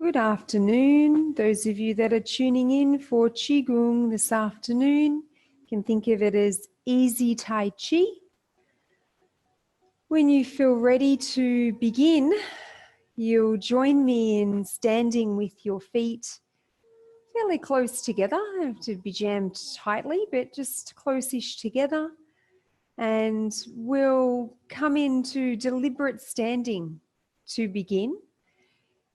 Good afternoon. Those of you that are tuning in for Qigong this afternoon can think of it as easy Tai Chi. When you feel ready to begin, you'll join me in standing with your feet fairly close together. They have to be jammed tightly, but just close-ish together. And we'll come into deliberate standing to begin.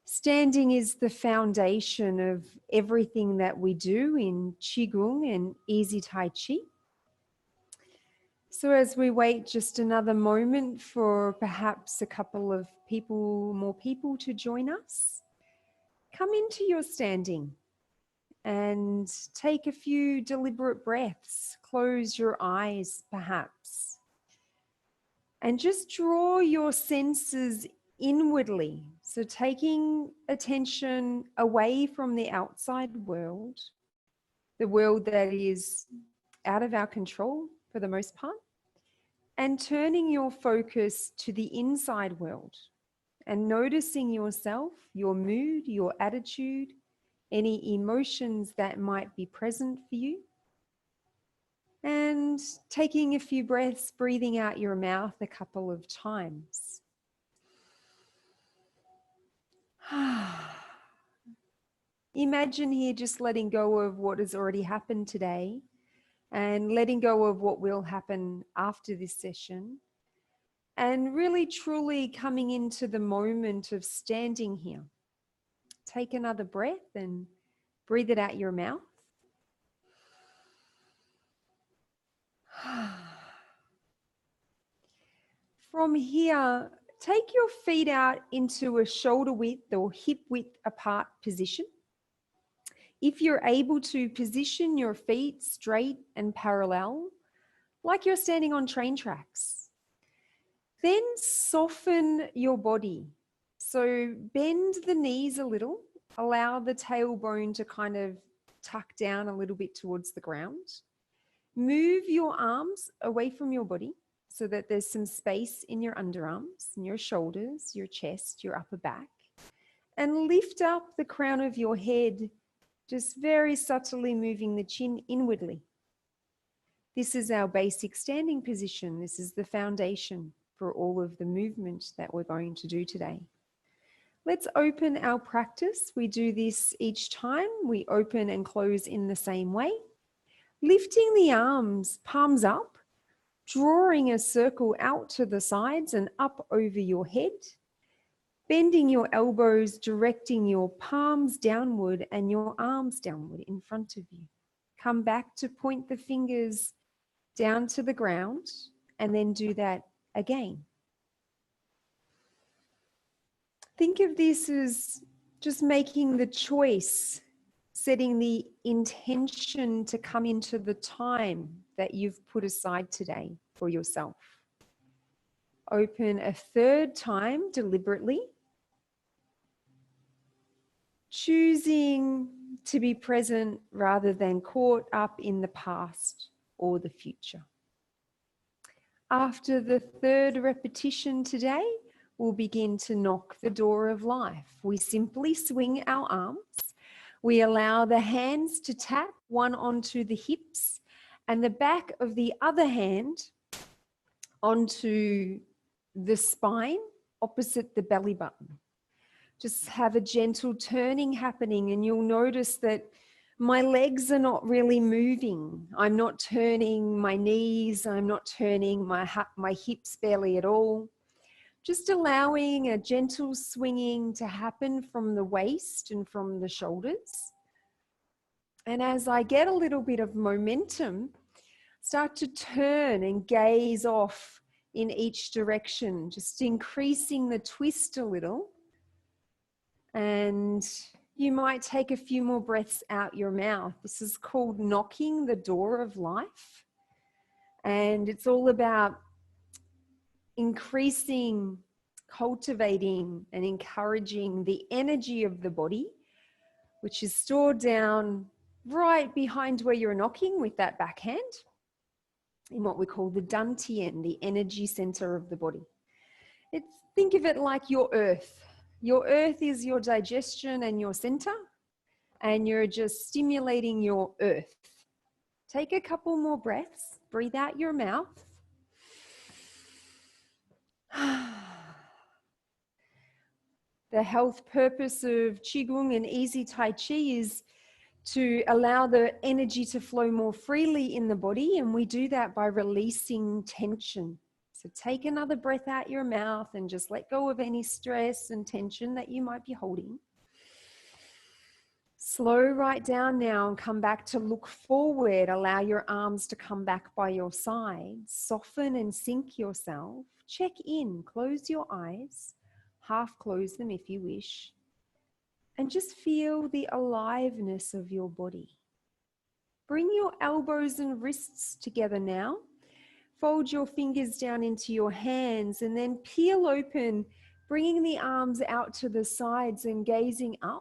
Standing is the foundation of everything that we do in Qigong and Easy Tai Chi. So as we wait just another moment for perhaps a couple of more people to join us, come into your standing and take a few deliberate breaths. Close your eyes perhaps. And just draw your senses inwardly. So taking attention away from the outside world, the world that is out of our control for the most part, and turning your focus to the inside world and noticing yourself, your mood, your attitude, any emotions that might be present for you. And taking a few breaths, breathing out your mouth a couple of times. Imagine here just letting go of what has already happened today and letting go of what will happen after this session, and really truly coming into the moment of standing here. Take another breath and breathe it out your mouth. From here, take your feet out into a shoulder width or hip width apart position. If you're able to position your feet straight and parallel, like you're standing on train tracks, then soften your body. So bend the knees a little, allow the tailbone to kind of tuck down a little bit towards the ground. Move your arms away from your body so that there's some space in your underarms, in your shoulders, your chest, your upper back, and lift up the crown of your head, just very subtly moving the chin inwardly. This is our basic standing position. This is the foundation for all of the movement that we're going to do today. Let's open our practice. We do this each time. We open and close in the same way. Lifting the arms, palms up, drawing a circle out to the sides and up over your head. Bending your elbows, directing your palms downward and your arms downward in front of you. Come back to point the fingers down to the ground and then do that again. Think of this as just making the choice, setting the intention to come into the time that you've put aside today for yourself. Open a third time deliberately, choosing to be present rather than caught up in the past or the future. After the third repetition today, we'll begin to knock the door of life. We simply swing our arms. We allow the hands to tap one onto the hips and the back of the other hand onto the spine opposite the belly button. Just have a gentle turning happening, and you'll notice that my legs are not really moving. I'm not turning my knees. I'm not turning my hips barely at all. Just allowing a gentle swinging to happen from the waist and from the shoulders. And as I get a little bit of momentum, start to turn and gaze off in each direction, just increasing the twist a little. And you might take a few more breaths out your mouth. This is called knocking the door of life. And it's all about increasing, cultivating, and encouraging the energy of the body, which is stored down right behind where you're knocking with that backhand, in what we call the dantian, the energy center of the body. Think of it like your earth. Your earth is your digestion and your center, and you're just stimulating your earth. Take a couple more breaths. Breathe out your mouth. The health purpose of Qigong and easy Tai Chi is to allow the energy to flow more freely in the body, and we do that by releasing tension. So take another breath out your mouth and just let go of any stress and tension that you might be holding. Slow right down now and come back to look forward. Allow your arms to come back by your sides. Soften and sink yourself. Check in. Close your eyes. Half close them if you wish. And just feel the aliveness of your body. Bring your elbows and wrists together now. Fold your fingers down into your hands and then peel open, bringing the arms out to the sides and gazing up.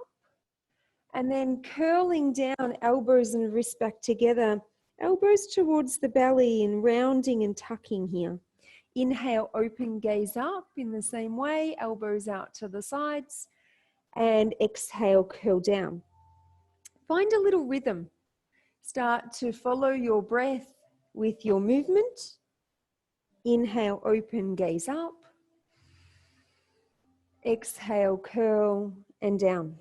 And then curling down, elbows and wrists back together, elbows towards the belly and rounding and tucking here. Inhale, open, gaze up in the same way, elbows out to the sides, and exhale, curl down. Find a little rhythm. Start to follow your breath with your movement. Inhale, open, gaze up. Exhale, curl and down.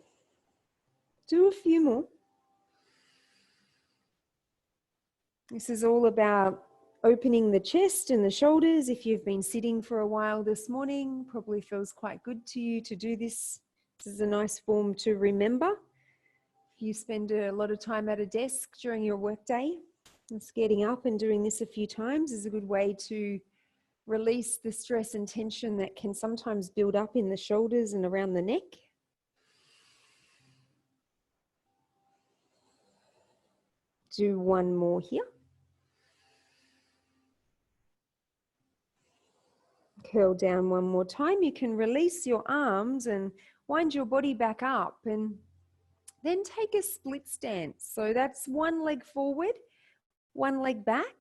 Do a few more. This is all about opening the chest and the shoulders. If you've been sitting for a while this morning, probably feels quite good to you to do this. This is a nice form to remember. If you spend a lot of time at a desk during your workday, just getting up and doing this a few times is a good way to release the stress and tension that can sometimes build up in the shoulders and around the neck. Do one more here. Curl down one more time. You can release your arms and wind your body back up and then take a split stance. So that's one leg forward, one leg back.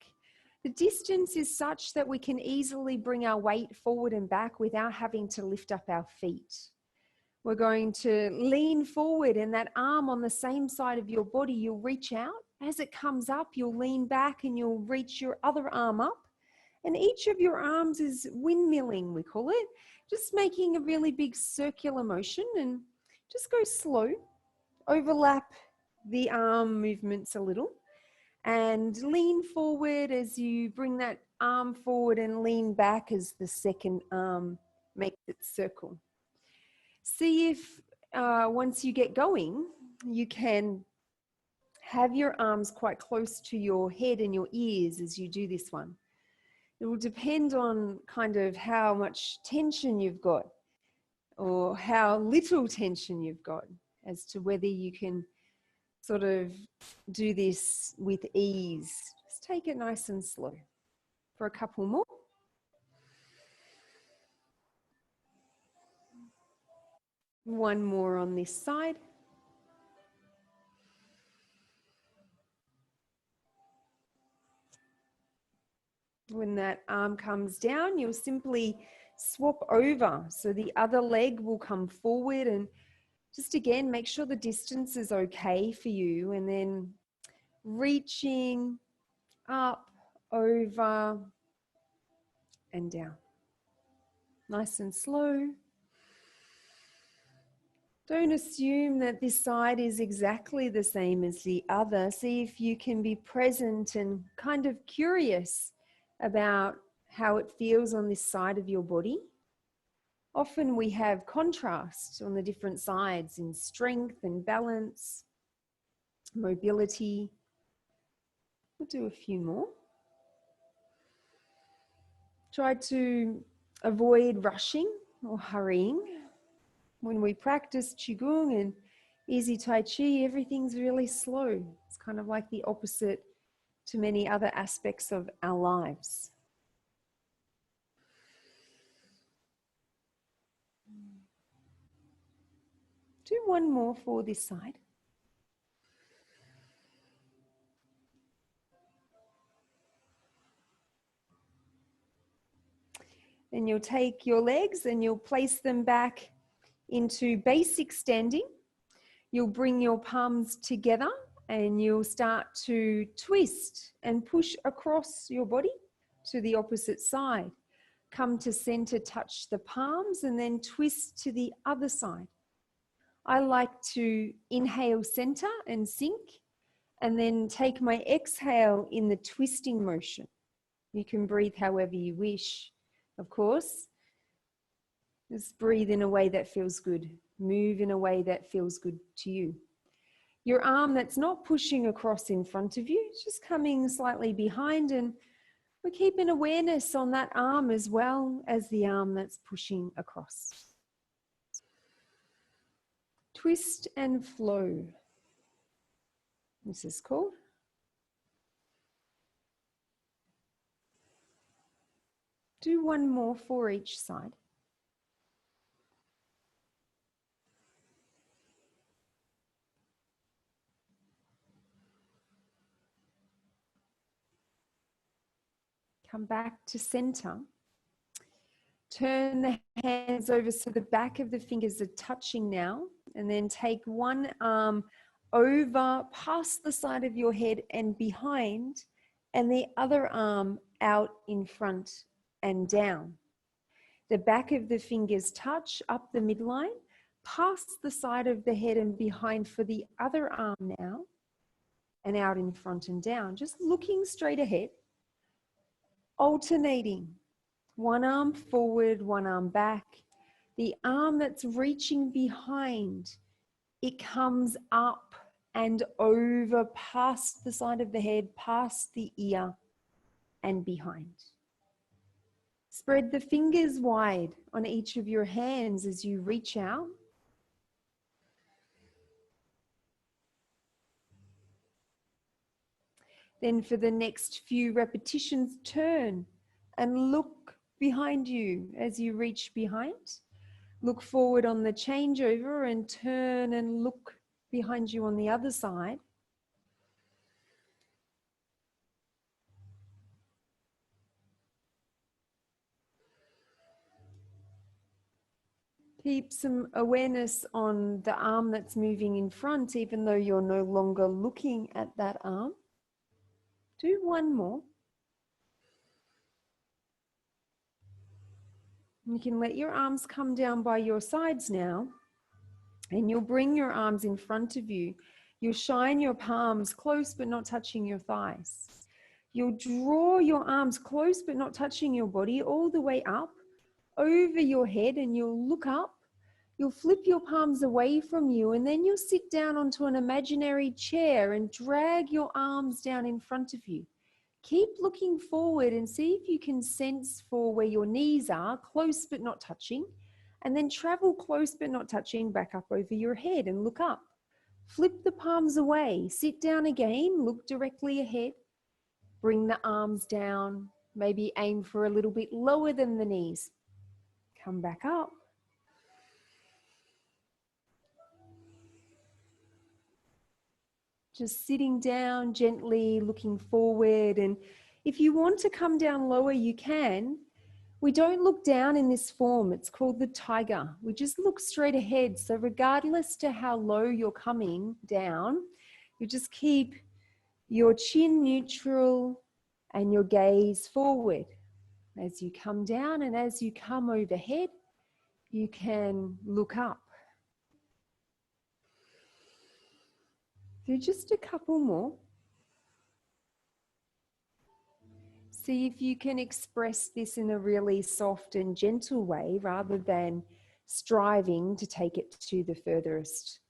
The distance is such that we can easily bring our weight forward and back without having to lift up our feet. We're going to lean forward and that arm on the same side of your body, you'll reach out. As it comes up, you'll lean back and you'll reach your other arm up. And each of your arms is windmilling, we call it. Just making a really big circular motion and just go slow. Overlap the arm movements a little and lean forward as you bring that arm forward and lean back as the second arm makes its circle. See if once you get going, you can have your arms quite close to your head and your ears as you do this one. It will depend on kind of how much tension you've got or how little tension you've got as to whether you can sort of do this with ease. Just take it nice and slow for a couple more. One more on this side. When that arm comes down, you'll simply swap over. So the other leg will come forward and just again, make sure the distance is okay for you. And then reaching up, over and down. Nice and slow. Don't assume that this side is exactly the same as the other. See if you can be present and kind of curious about how it feels on this side of your body. Often we have contrast on the different sides in strength and balance, mobility. We'll do a few more. Try to avoid rushing or hurrying. When we practice Qigong and easy Tai Chi, everything's really slow. It's kind of like the opposite to many other aspects of our lives. Do one more for this side. Then you'll take your legs and you'll place them back into basic standing. You'll bring your palms together and you'll start to twist and push across your body to the opposite side. Come to center, touch the palms, and then twist to the other side. I like to inhale center and sink, and then take my exhale in the twisting motion. You can breathe however you wish, of course. Just breathe in a way that feels good. Move in a way that feels good to you. Your arm that's not pushing across in front of you, it's just coming slightly behind, and we're keeping awareness on that arm as well as the arm that's pushing across. Twist and flow. This is cool. Do one more for each side. Come back to center. Turn the hands over so the back of the fingers are touching now, and then take one arm over past the side of your head and behind, and the other arm out in front and down. The back of the fingers touch up the midline, past the side of the head and behind for the other arm now, and out in front and down. Just looking straight ahead, alternating. One arm forward, one arm back. The arm that's reaching behind, it comes up and over past the side of the head, past the ear and behind. Spread the fingers wide on each of your hands as you reach out. Then for the next few repetitions, turn and look behind you as you reach behind. Look forward on the changeover and turn and look behind you on the other side. Keep some awareness on the arm that's moving in front, even though you're no longer looking at that arm. Do one more. You can let your arms come down by your sides now, and you'll bring your arms in front of you. You'll shine your palms close but not touching your thighs. You'll draw your arms close but not touching your body all the way up over your head, and you'll look up. You'll flip your palms away from you, and then you'll sit down onto an imaginary chair and drag your arms down in front of you. Keep looking forward and see if you can sense for where your knees are, close but not touching, and then travel close but not touching back up over your head and look up. Flip the palms away, sit down again, look directly ahead, bring the arms down, maybe aim for a little bit lower than the knees. Come back up. Just sitting down gently, looking forward. And if you want to come down lower, you can. We don't look down in this form. It's called the tiger. We just look straight ahead. So regardless to how low you're coming down, you just keep your chin neutral and your gaze forward. As you come down and as you come overhead, you can look up. Do just a couple more. See if you can express this in a really soft and gentle way rather than striving to take it to the furthest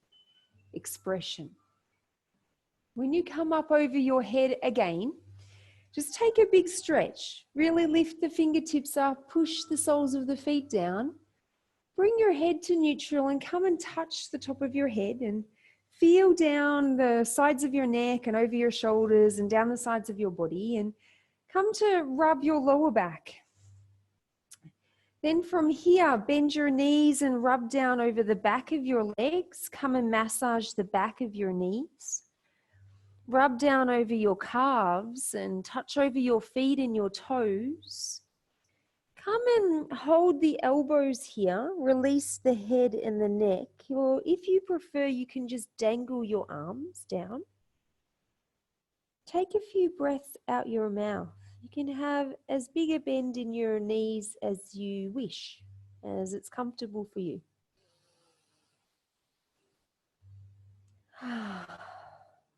expression. When you come up over your head again, just take a big stretch. Really lift the fingertips up, push the soles of the feet down. Bring your head to neutral and come and touch the top of your head and feel down the sides of your neck and over your shoulders and down the sides of your body, and come to rub your lower back. Then from here, bend your knees and rub down over the back of your legs. Come and massage the back of your knees. Rub down over your calves and touch over your feet and your toes. Come and hold the elbows here, release the head and the neck, or if you prefer, you can just dangle your arms down. Take a few breaths out your mouth. You can have as big a bend in your knees as you wish, as it's comfortable for you.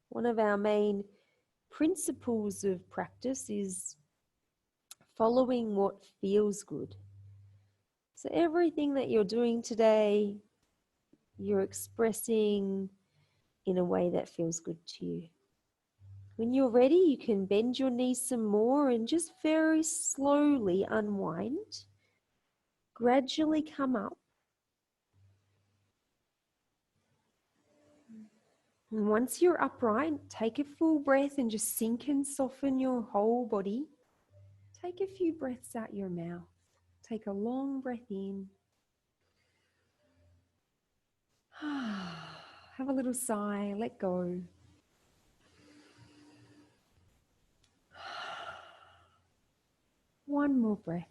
One of our main principles of practice is following what feels good. So everything that you're doing today, you're expressing in a way that feels good to you. When you're ready, you can bend your knees some more and just very slowly unwind. Gradually come up. And once you're upright, take a full breath and just sink and soften your whole body. Take a few breaths out your mouth. Take a long breath in. Have a little sigh, let go. One more breath.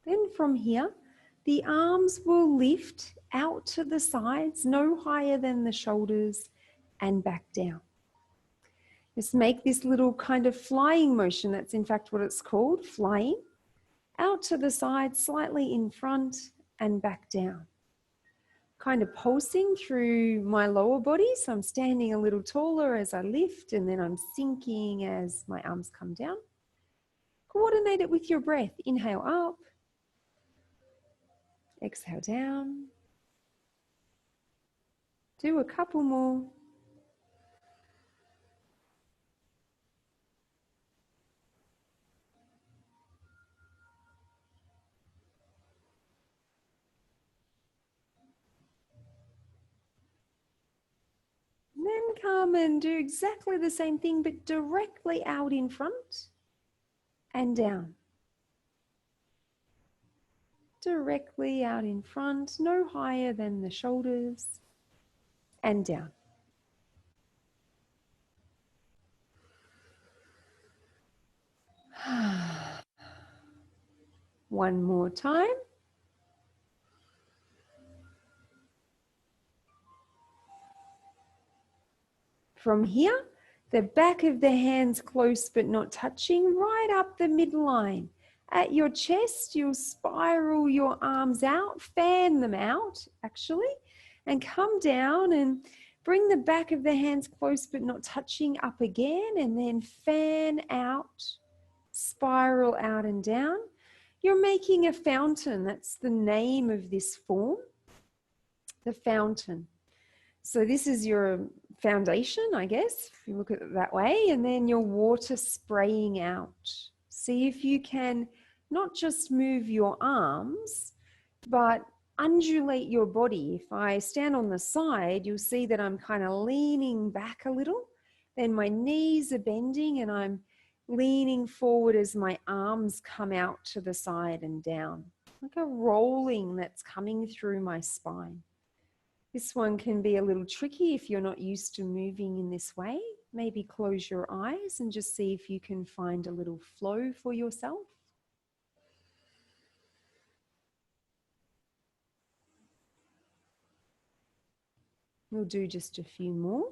Then from here, the arms will lift out to the sides, no higher than the shoulders, and back down. Just make this little kind of flying motion. That's in fact what it's called, flying. Out to the side, slightly in front, and back down. Kind of pulsing through my lower body. So I'm standing a little taller as I lift, and then I'm sinking as my arms come down. Coordinate it with your breath. Inhale up. Exhale down. Do a couple more. Then come and do exactly the same thing, but directly out in front and down. Directly out in front, no higher than the shoulders, and down. One more time. From here, the back of the hands close but not touching, right up the midline. At your chest, you'll spiral your arms out, fan them out actually, and come down and bring the back of the hands close but not touching up again, and then fan out, spiral out and down. You're making a fountain. That's the name of this form, the fountain. So this is your foundation, I guess, if you look at it that way, and then your water spraying out. See if you can not just move your arms, but undulate your body. If I stand on the side, you'll see that I'm kind of leaning back a little. Then my knees are bending and I'm leaning forward as my arms come out to the side and down, like a rolling that's coming through my spine. This one can be a little tricky if you're not used to moving in this way. Maybe close your eyes and just see if you can find a little flow for yourself. We'll do just a few more.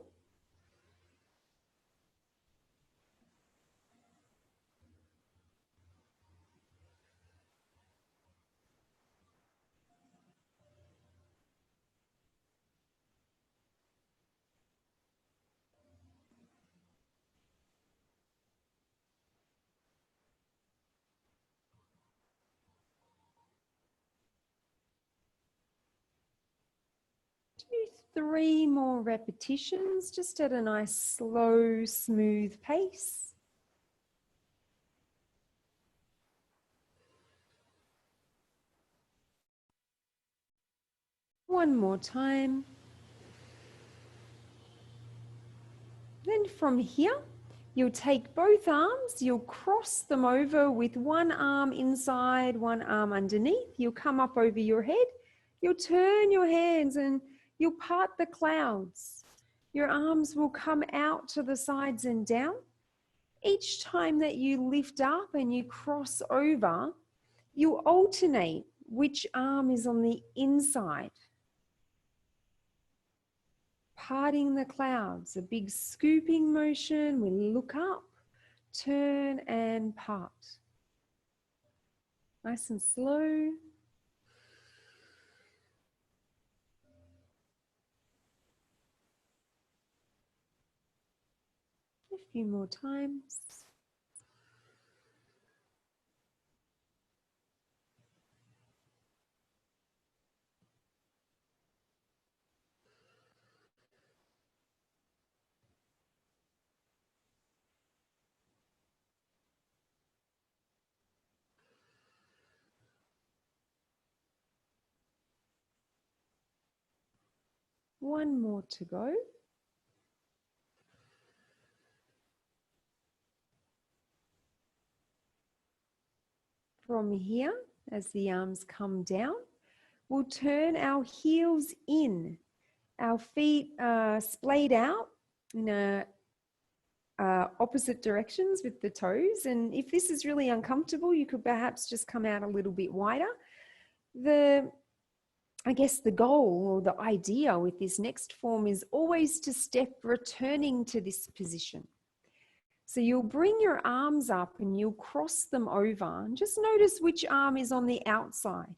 Do 3 more repetitions, just at a nice, slow, smooth pace. One more time. Then from here, you'll take both arms, you'll cross them over with one arm inside, one arm underneath. You'll come up over your head. You'll turn your hands and you'll part the clouds. Your arms will come out to the sides and down. each time that you lift up and you cross over, you alternate which arm is on the inside. Parting the clouds, a big scooping motion. We look up, turn and part. Nice and slow. A few more times. One more to go. From here, as the arms come down, we'll turn our heels in. Our feet are splayed out in opposite directions with the toes. And if this is really uncomfortable, you could perhaps just come out a little bit wider. I guess the goal or the idea with this next form is always to step returning to this position. So you'll bring your arms up and you'll cross them over and just notice which arm is on the outside.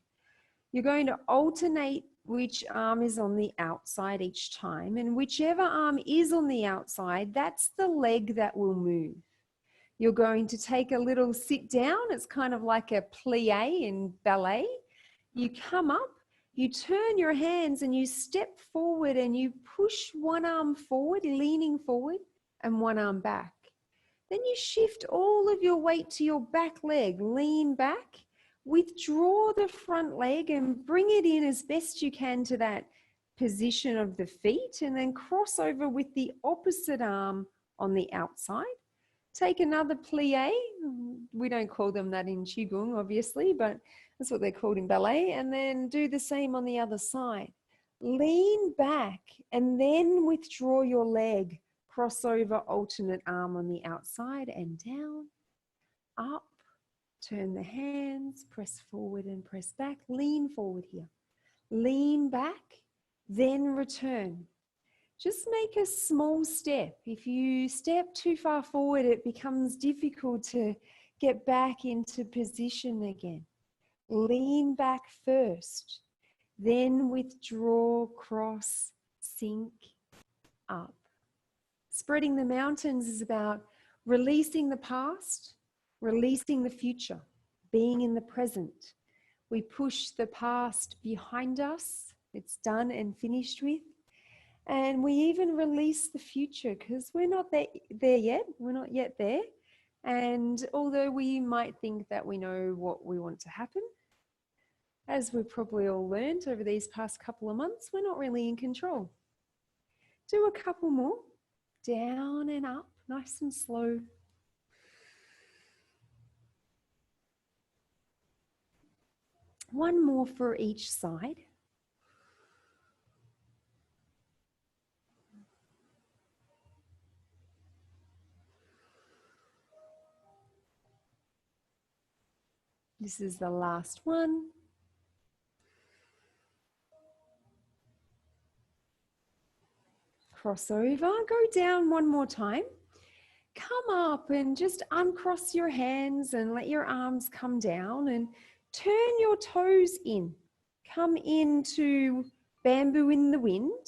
You're going to alternate which arm is on the outside each time, and whichever arm is on the outside, that's the leg that will move. You're going to take a little sit down. It's kind of like a plie in ballet. You come up, you turn your hands and you step forward and you push one arm forward, leaning forward, and one arm back. Then you shift all of your weight to your back leg, lean back, withdraw the front leg and bring it in as best you can to that position of the feet, and then cross over with the opposite arm on the outside. Take another plie. We don't call them that in Qigong, obviously, but that's what they're called in ballet. And then do the same on the other side. Lean back and then withdraw your leg. Cross over, alternate arm on the outside and down, up, turn the hands, press forward and press back. Lean forward here. Lean back, then return. Just make a small step. If you step too far forward, it becomes difficult to get back into position again. Lean back first, then withdraw, cross, sink, up. Spreading the mountains is about releasing the past, releasing the future, being in the present. We push the past behind us. It's done and finished with. And we even release the future because we're not there yet. We're not yet there. And although we might think that we know what we want to happen, as we've probably all learned over these past couple of months, we're not really in control. Do a couple more. Down and up, nice and slow. One more for each side. This is the last one. Cross over, go down one more time. Come up and just uncross your hands and let your arms come down and turn your toes in. Come into bamboo in the wind,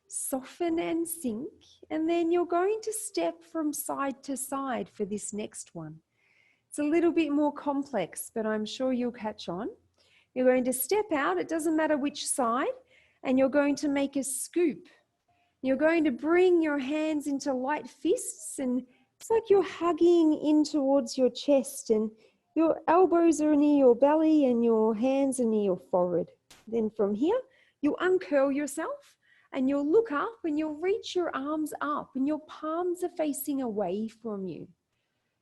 soften and sink, and then you're going to step from side to side for this next one. It's a little bit more complex, but I'm sure you'll catch on. You're going to step out, it doesn't matter which side, and you're going to make a scoop. You're going to bring your hands into light fists, and it's like you're hugging in towards your chest, and your elbows are near your belly and your hands are near your forehead. Then from here, you'll uncurl yourself and you'll look up and you'll reach your arms up and your palms are facing away from you.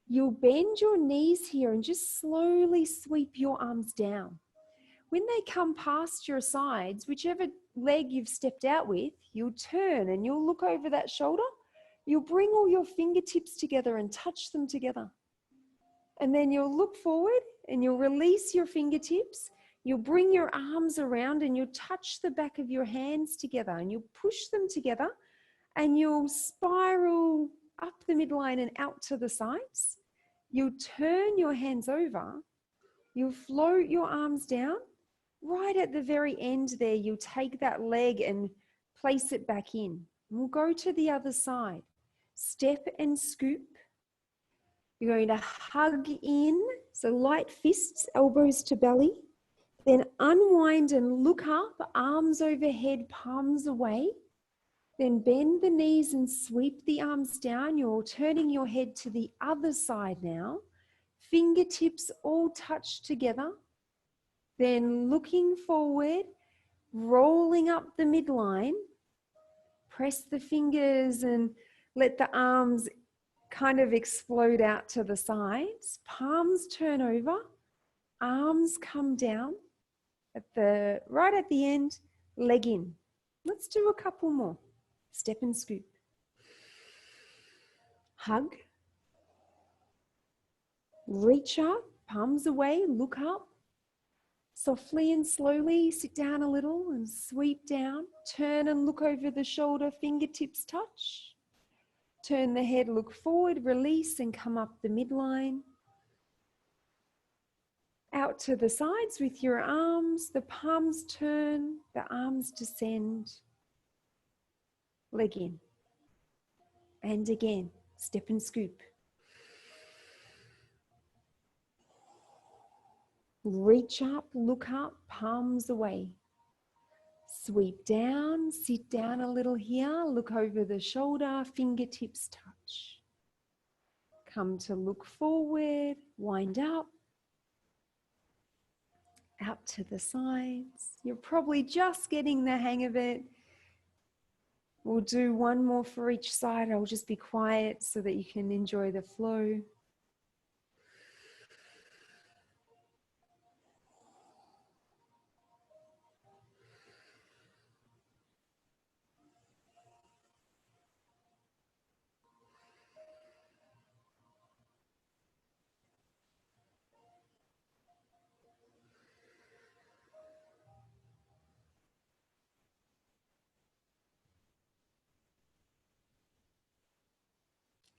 You'll bend your knees here and just slowly sweep your arms down. When they come past your sides, whichever leg you've stepped out with, you'll turn and you'll look over that shoulder You'll bring all your fingertips together and touch them together. And then you'll look forward and you'll release your fingertips. You'll bring your arms around and you'll touch the back of your hands together and you'll push them together and you'll spiral up the midline and out to the sides. You'll turn your hands over. You'll float your arms down. Right at the very end there, you'll take that leg and place it back in. We'll go to the other side. Step and scoop. You're going to hug in, so light fists, elbows to belly. Then unwind and look up, arms overhead, palms away. Then bend the knees and sweep the arms down. You're turning your head to the other side now. Fingertips all touch together. Then looking forward, rolling up the midline. Press the fingers and let the arms kind of explode out to the sides. Palms turn over, arms come down. Right at the end, leg in. Let's do a couple more. Step and scoop. Hug. Reach up, palms away, look up. Softly and slowly sit down a little and sweep down. Turn and look over the shoulder, fingertips touch. Turn the head, look forward, release and come up the midline. Out to the sides with your arms, the palms turn, the arms descend. Leg in. And again, step and scoop. Reach up, look up, palms away. Sweep down, sit down a little here, look over the shoulder, fingertips touch. Come to look forward, wind up. Out to the sides. You're probably just getting the hang of it. We'll do one more for each side. I'll just be quiet so that you can enjoy the flow.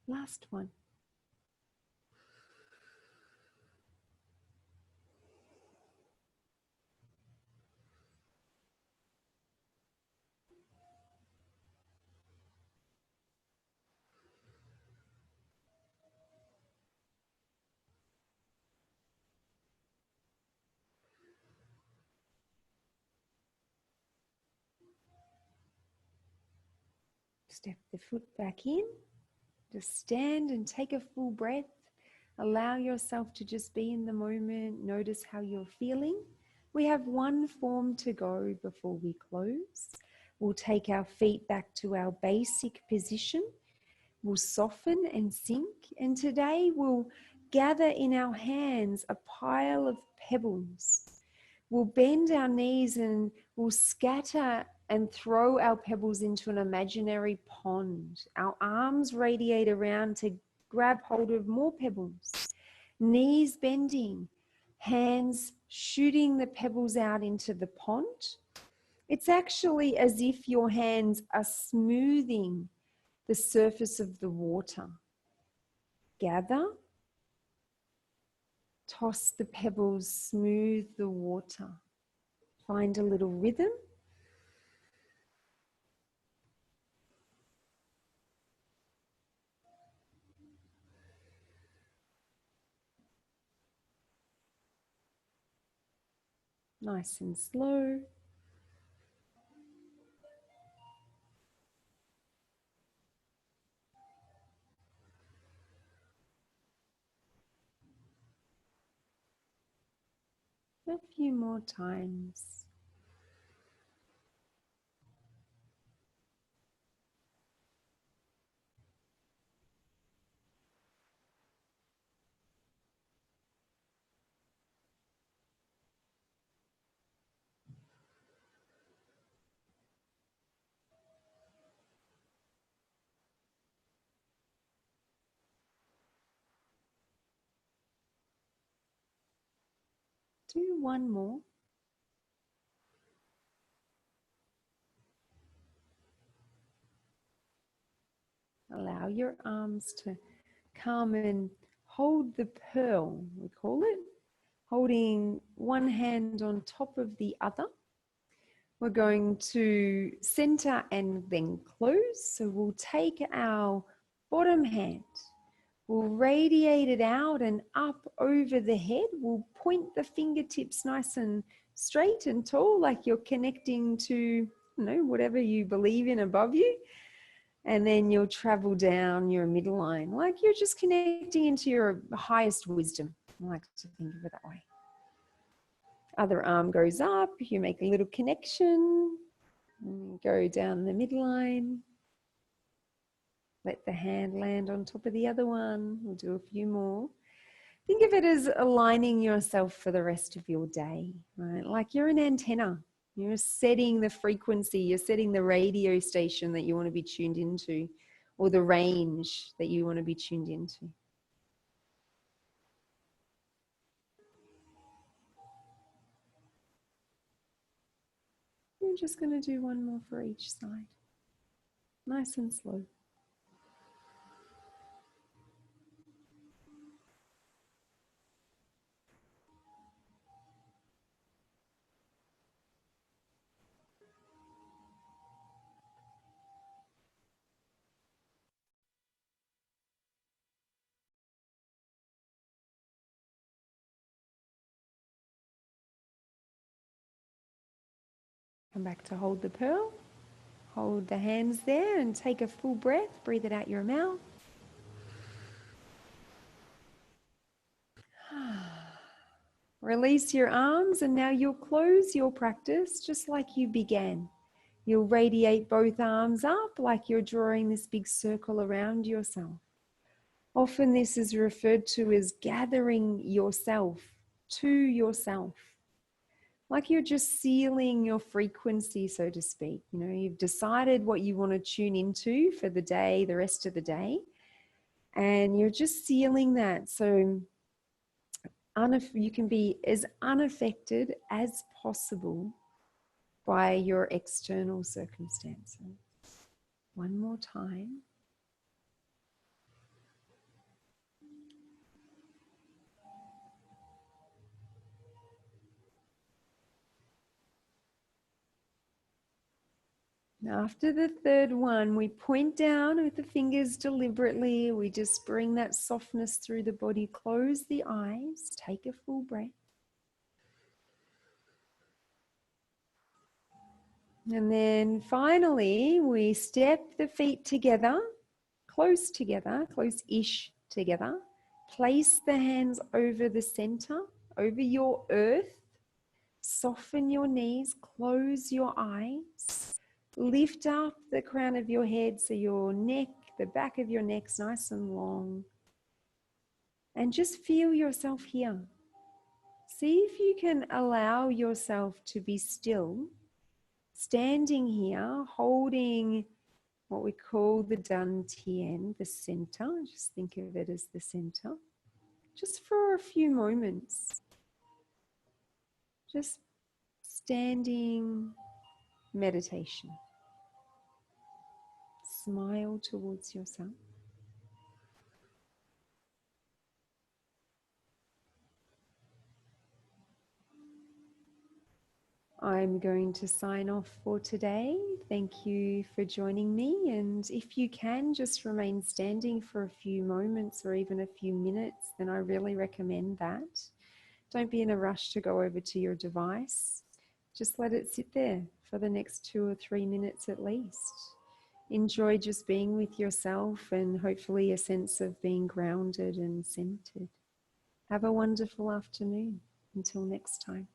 Last one. Step the foot back in. Just stand and take a full breath. Allow yourself to just be in the moment. Notice how you're feeling. We have one form to go before we close. We'll take our feet back to our basic position. We'll soften and sink. And today we'll gather in our hands a pile of pebbles. We'll bend our knees and we'll scatter and throw our pebbles into an imaginary pond. Our arms radiate around to grab hold of more pebbles. Knees bending, hands shooting the pebbles out into the pond. It's actually as if your hands are smoothing the surface of the water. Gather, toss the pebbles, smooth the water. Find a little rhythm. Nice and slow. A few more times. do one more. Allow your arms to come and hold the pearl, we call it, holding one hand on top of the other. We're going to center and then close. So we'll take our bottom hand, we'll radiate it out and up over the head. We'll point the fingertips nice and straight and tall, like you're connecting to, whatever you believe in above you. And then you'll travel down your midline, like you're just connecting into your highest wisdom. I like to think of it that way. Other arm goes up, you make a little connection, and go down the midline. Let the hand land on top of the other one. We'll do a few more. Think of it as aligning yourself for the rest of your day, right? Like you're an antenna. You're setting the frequency, you're setting the radio station that you want to be tuned into, or the range that you want to be tuned into. We're just going to do one more for each side. Nice and slow. Come back to hold the pearl. Hold the hands there and take a full breath. Breathe it out your mouth. Release your arms, and now you'll close your practice just like you began. You'll radiate both arms up like you're drawing this big circle around yourself. Often this is referred to as gathering yourself to yourself. Like you're just sealing your frequency, so to speak. You've decided what you want to tune into for the day, the rest of the day, and you're just sealing that. So you can be as unaffected as possible by your external circumstances. One more time. After the third one, we point down with the fingers deliberately. We just bring that softness through the body. Close the eyes. Take a full breath. And then finally, we step the feet together, close-ish together. Place the hands over the center, over your earth. Soften your knees, close your eyes. Lift up the crown of your head so your neck, the back of your neck's nice and long. And just feel yourself here. See if you can allow yourself to be still, standing here, holding what we call the Dantian, the center. Just think of it as the center. Just for a few moments. Just standing meditation. Smile towards yourself. I'm going to sign off for today. Thank you for joining me. And if you can just remain standing for a few moments or even a few minutes, then I really recommend that. Don't be in a rush to go over to your device. Just let it sit there for the next 2 or 3 minutes at least. Enjoy just being with yourself and hopefully a sense of being grounded and centered. Have a wonderful afternoon. Until next time.